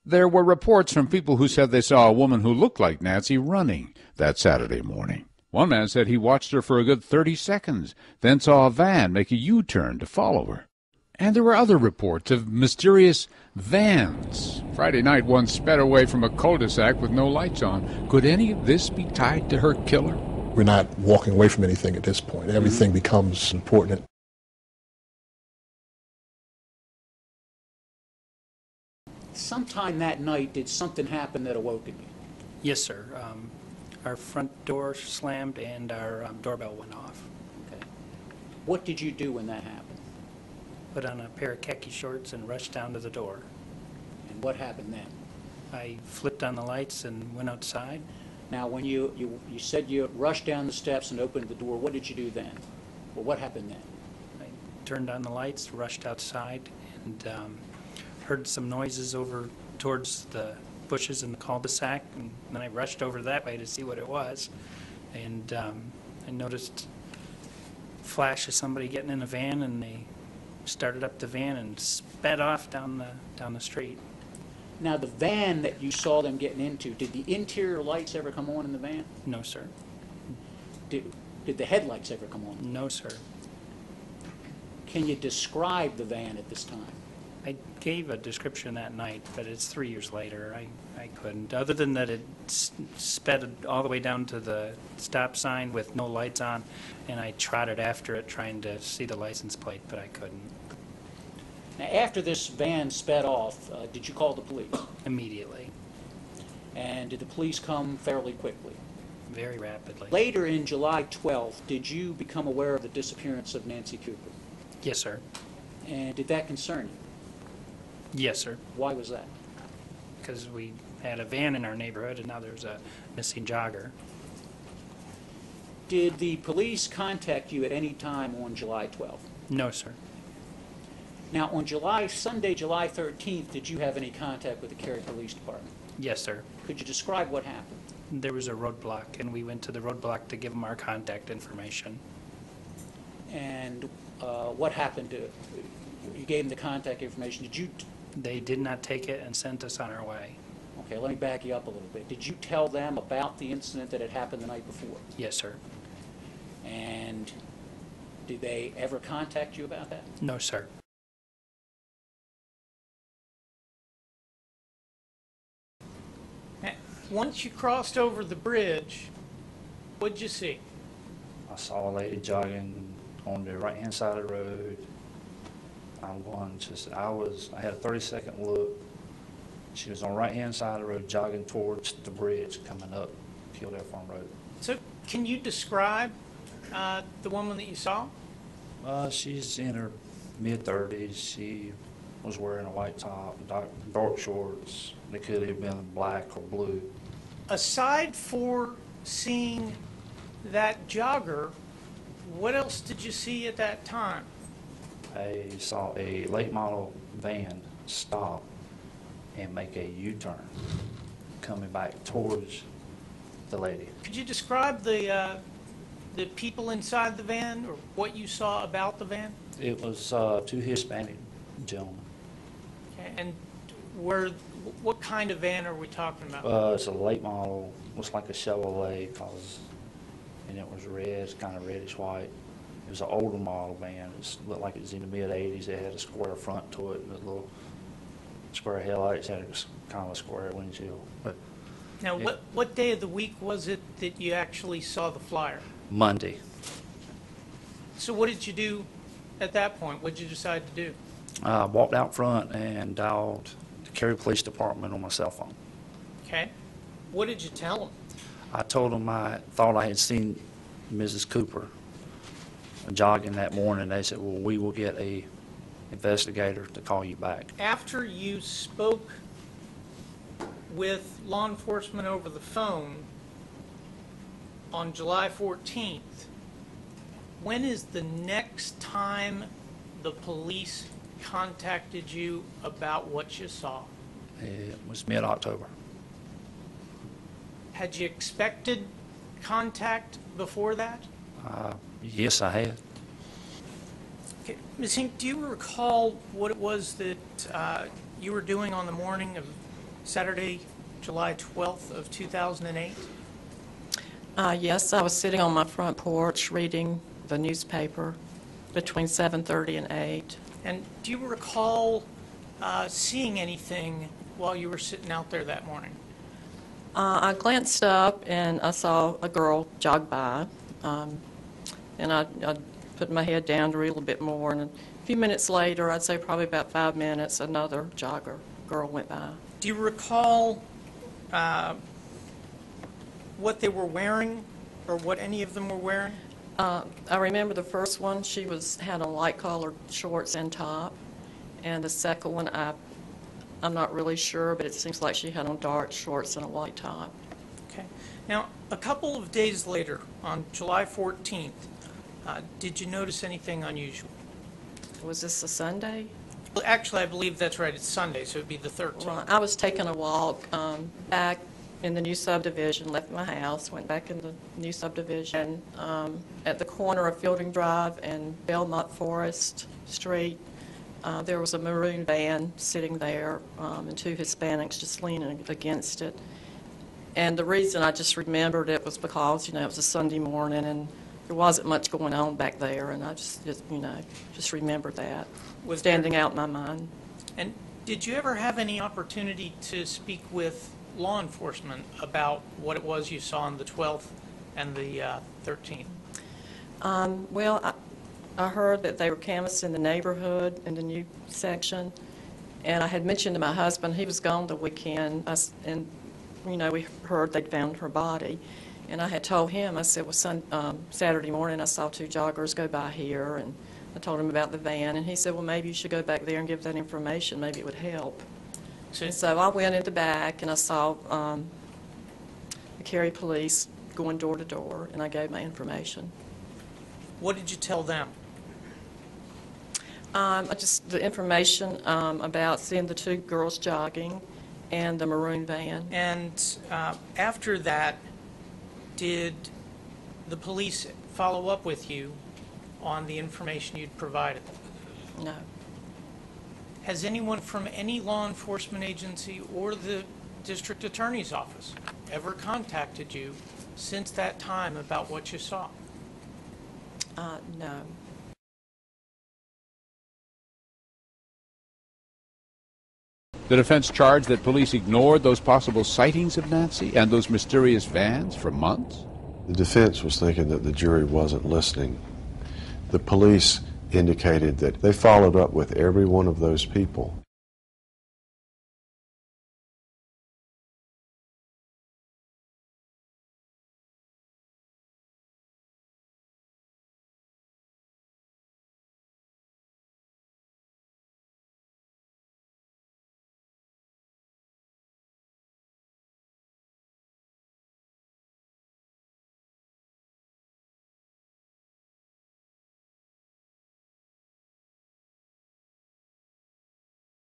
There were reports from people who said they saw a woman who looked like Nancy running that Saturday morning. One man said he watched her for a good 30 seconds, then saw a van make a U-turn to follow her. And there were other reports of mysterious vans. Friday night, one sped away from a cul-de-sac with no lights on. Could any of this be tied to her killer? We're not walking away from anything at this point. Everything becomes important. Sometime that night, did something happen that awoke you? Yes, sir. Our front door slammed and our doorbell went off. Okay. What did you do when that happened? Put on a pair of khaki shorts and rushed down to the door. And what happened then? I flipped on the lights and went outside. Now, when you said you rushed down the steps and opened the door, what did you do then? Well, what happened then? I turned on the lights, rushed outside, and heard some noises over towards the bushes in the cul-de-sac, and then I rushed over that way to see what it was. And I noticed a flash of somebody getting in a van, and they started up the van and sped off down the street. Now, the van that you saw them getting into, did the interior lights ever come on in the van? No, sir. Did the headlights ever come on? No, sir. Can you describe the van at this time? I gave a description that night, but it's 3 years later. I couldn't, other than that it sped all the way down to the stop sign with no lights on, and I trotted after it trying to see the license plate, but I couldn't. Now, after this van sped off, did you call the police? Immediately. And did the police come fairly quickly? Very rapidly. Later in July 12th, did you become aware of the disappearance of Nancy Cooper? Yes, sir. And did that concern you? Yes, sir. Why was that? Because we had a van in our neighborhood, and now there's a missing jogger. Did the police contact you at any time on July 12th? No, sir. Now, on Sunday, July 13th, did you have any contact with the Cary Police Department? Yes, sir. Could you describe what happened? There was a roadblock, and we went to the roadblock to give them our contact information. And what happened to you? Gave them the contact information. Did you? They did not take it and sent us on our way. Okay, let me back you up a little bit. Did you tell them about the incident that had happened the night before? Yes, sir. And did they ever contact you about that? No, sir. Once you crossed over the bridge, what did you see? I saw a lady jogging on the right-hand side of the road. I had a 30-second look. She was on the right-hand side of the road jogging towards the bridge coming up Kildare Farm Road. So can you describe the woman that you saw? She's in her mid-30s. She was wearing a white top, dark shorts. They could have been black or blue. Aside for seeing that jogger, what else did you see at that time? I saw a late model van stop and make a U-turn coming back towards the lady. Could you describe the people inside the van, or what you saw about the van? It was two Hispanic gentlemen. Okay, and what kind of van are we talking about? It's a late model, looks like a Chevrolet, and it was red, kind of reddish white. It was an older model van. It looked like it was in the mid-'80s. It had a square front to it, with little square headlights. Had kind of a square windshield. But now, what day of the week was it that you actually saw the flyer? Monday. So what did you do at that point? What did you decide to do? I walked out front and dialed the Cary Police Department on my cell phone. Okay. What did you tell them? I told them I thought I had seen Mrs. Cooper jogging that morning. They said, well, we will get a investigator to call you back. After you spoke with law enforcement over the phone on July 14th, when is the next time the police contacted you about what you saw? It was mid-October. Had you expected contact before that? Yes, I had. Okay. Ms. Hink, do you recall what it was that you were doing on the morning of Saturday, July 12th of 2008? Yes, I was sitting on my front porch reading the newspaper between 7:30 and 8. And do you recall seeing anything while you were sitting out there that morning? I glanced up and I saw a girl jog by, and I put my head down to read a little bit more, and a few minutes later, I'd say probably about 5 minutes, another girl went by. Do you recall what they were wearing, or what any of them were wearing? I remember the first one, she had on light-colored shorts and top, and the second one, I'm not really sure, but it seems like she had on dark shorts and a white top. Okay. Now, a couple of days later, on July 14th, did you notice anything unusual? Was this a Sunday? Well, actually, I believe that's right. It's Sunday, so it would be the 13th. Right. I was taking a walk back in the new subdivision, left my house, went back in the new subdivision at the corner of Fielding Drive and Belmont Forest Street. There was a maroon van sitting there and two Hispanics just leaning against it. And the reason I just remembered it was because, it was a Sunday morning and there wasn't much going on back there, and I just remembered that standing out in my mind. And did you ever have any opportunity to speak with law enforcement about what it was you saw on the 12th and the 13th? Well, I heard that they were canvassing the neighborhood in the new section, and I had mentioned to my husband, he was gone the weekend, and we heard they'd found her body. And I had told him, I said, well, Saturday morning I saw two joggers go by here, and I told him about the van, and he said, well, maybe you should go back there and give that information. Maybe it would help. And so I went in the back, and I saw the Cary police going door to door, and I gave my information. What did you tell them? The information about seeing the two girls jogging and the maroon van. And after that, did the police follow up with you on the information you'd provided? No. Has anyone from any law enforcement agency or the district attorney's office ever contacted you since that time about what you saw? No. The defense charged that police ignored those possible sightings of Nancy and those mysterious vans for months. The defense was thinking that the jury wasn't listening. The police indicated that they followed up with every one of those people.